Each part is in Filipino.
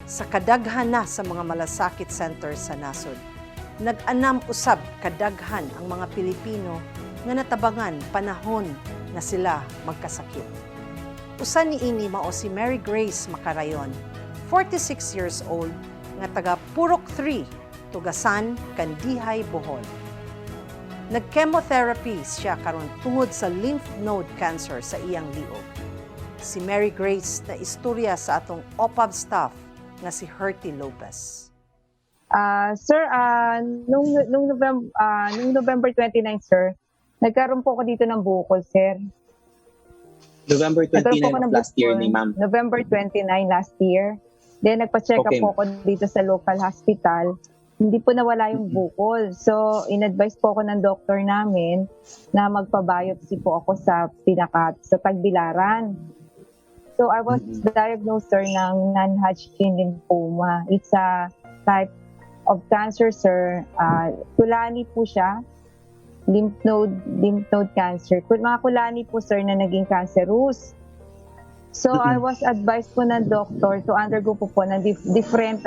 sa kadaghan na sa mga malasakit center sa nasod. Nag-anam usab kadaghan ang mga Pilipino nga natabangan panahon na sila magkasakit. Usa niini mao si Mary Grace Macarayon, 46 years old, nga taga Purok 3, Tugasan, Kandihay, Bohol. Nag-chemotherapy siya karon tungod sa lymph node cancer sa iyang liog. Si Mary Grace na istorya sa atong OPAB staff nga si Herty Lopez. Sir, nung November 29, sir, nagkaroon po ako dito ng bukol, sir. November 29 of last year ni ma'am. November 29 last year. Then nagpa-check up Okay. po ako dito sa local hospital. Hindi po nawala yung bukol. So, in-advise po ako ng doktor namin na magpa-biopsy po ako sa Tagbilaran. So, I was diagnosed, sir, ng non-Hodgkin lymphoma. It's a type of cancer, sir. Kulani po siya. Lymph node cancer. Mga kulani po, sir, na naging cancerous. So, I was advised po ng doctor to undergo po ng different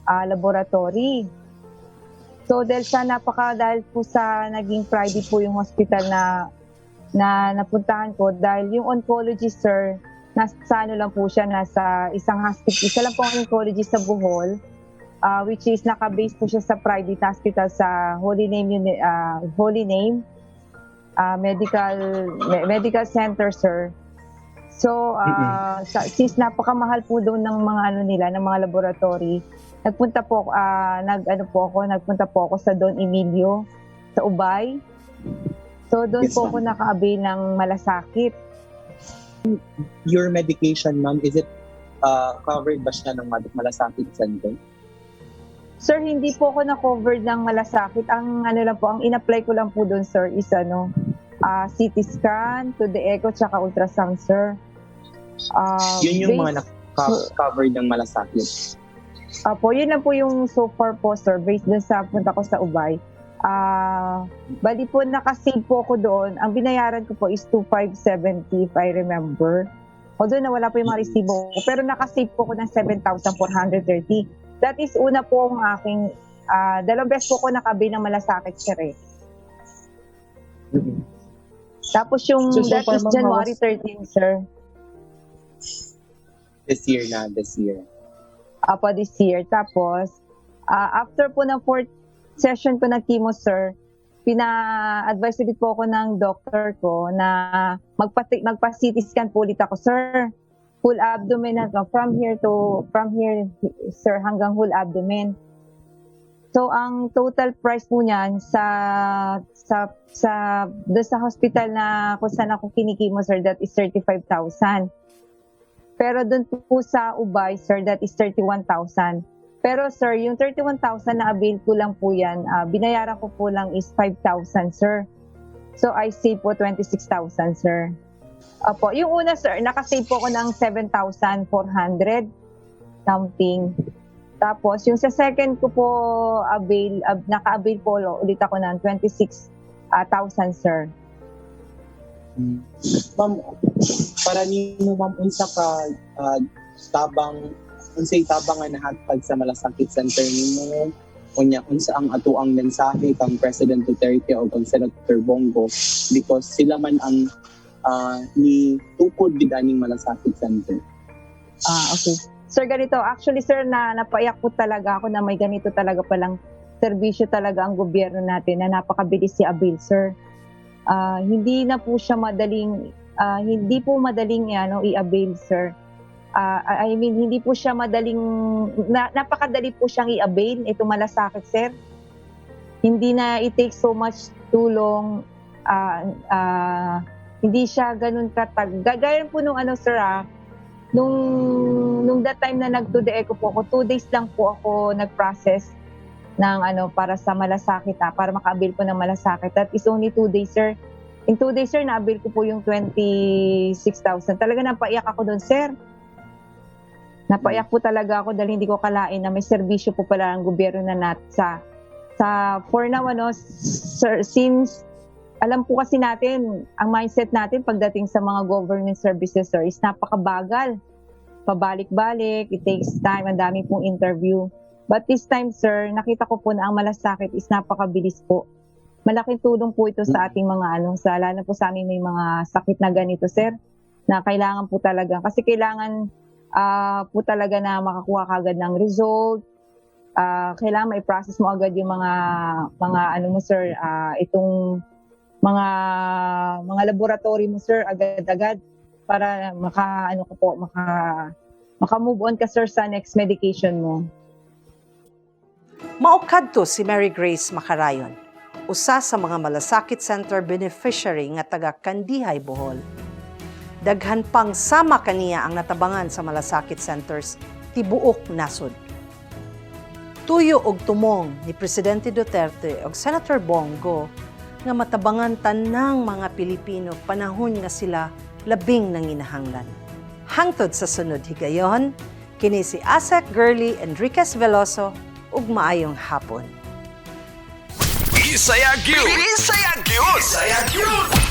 laboratory. So, dahil po sa naging Friday po yung hospital na napuntahan ko, dahil yung oncologist, sir, nasa lang po siya, nasa isang hospital. Isa lang po ang oncologist sa Bohol, which is naka-base po siya sa private hospital sa Holy Name Medical Center, sir. So, since napakamahal po doon ng mga ng mga laboratory, nagpunta po ako sa Don Emilio sa Ubay. So, doon Yes, po ma'am. ako naka-avail ng malasakit. Your medication, ma'am, is it covered ba siya ng malasakit center? Sir, hindi po ako na-covered ng malasakit. Ang ang in-apply ko lang po doon, sir, is CT scan, to the echo, tsaka ultrasound, sir. Yun yung mga covered ng malasakit. Yun lang po yung so far po, sir, based dun sa punta ko sa Ubay. Bali po, nakasave po ako doon. Ang binayaran ko po is 2,570 if I remember. Although nawala po yung mga resibo ko, pero nakasave po ako ng 7,430. That is una po ang aking, dalawang beses po ako nakabi ng malasakit, sir, eh. Tapos yung, So that far, is ma'am, January 13, sir. This year. This year. Tapos, after po ng 4th session ko ng chemo, sir, pina-advise ulit po ako ng doctor ko na magpa-CT scan po ulit ako, sir. Full abdomen from here, sir, hanggang whole abdomen. So, ang total price po niyan doon sa hospital na kung saan ako kinikimo, sir, that is 35,000. Pero doon po sa Ubay, sir, that is 31,000. Pero, sir, yung 31,000 na avail ko lang po yan, binayaran ko po lang is 5,000, sir. So, I save po 26,000, sir. Opo, yung una, sir, nakasave po ako ng 7,400 something. Tapos, yung sa second ko po, naka-avail po ulit ako ng 26,000, sir. Ma'am, para niyo, ma'am, unsa ka tabang nga nahatag sa malasakit center nimo, unya unsa ang atuang mensahe kang President Duterte o kang Senator Bongo because sila man ang ni tukod gid aning malasakit center. Okay. Sir, ganito. Actually, sir, napaiyak po talaga ako na may ganito talaga palang serbisyo talaga ang gobyerno natin na napakabilis si Abil, sir. Hindi na po siya madaling, i-avail, sir. Hindi po siya napakadali po siyang i-avail, ito malasakit, sir. Hindi na it takes so much tulong, hindi siya ganun katag. Gaya po nung sir, nung that time na nag-to-the echo po ako, 2 days lang po ako nag-process ng para sa malasakit, para maka-avail po ng malasakit. That is only 2 days, sir. In 2 days, sir, na-avail ko po yung 26,000. Talaga napaiyak ako doon, sir. Napaiyak po talaga ako dahil hindi ko kalain na may serbisyo po pala ang gobyerno na for now, sir, since alam po kasi natin, ang mindset natin pagdating sa mga government services, sir, is napakabagal. pabalik-balik, it takes time, ang dami pong interview. But this time, sir, nakita ko po na ang malasakit is napakabilis po. Malaking tulong po ito sa ating mga lalo po sa amin may mga sakit na ganito, sir, na kailangan po talaga. Kasi kailangan po talaga na makakuha kagad ng result. Kailangan mai-process mo agad yung mga mo, sir, itong mga laboratory mo, sir, agad-agad para maka-move on ka, sir, sa next medication mo. Maukadto si Mary Grace Macarayon, usa sa mga malasakit center beneficiary nga taga Kandihay, Bohol. Daghan pang sama kaniya ang natabangan sa malasakit centers tibuok nasod. Tuyo og tumong ni Presidente Duterte ug Senator Bongo nga matabangan tanang mga Pilipino panahon nga sila labing nanginahanglan. Hangtod sa sunod higayon, kini si Asek Girly Enriquez Veloso ug maayong hapon. Isayag yun! Isayag yun! Isayag yun!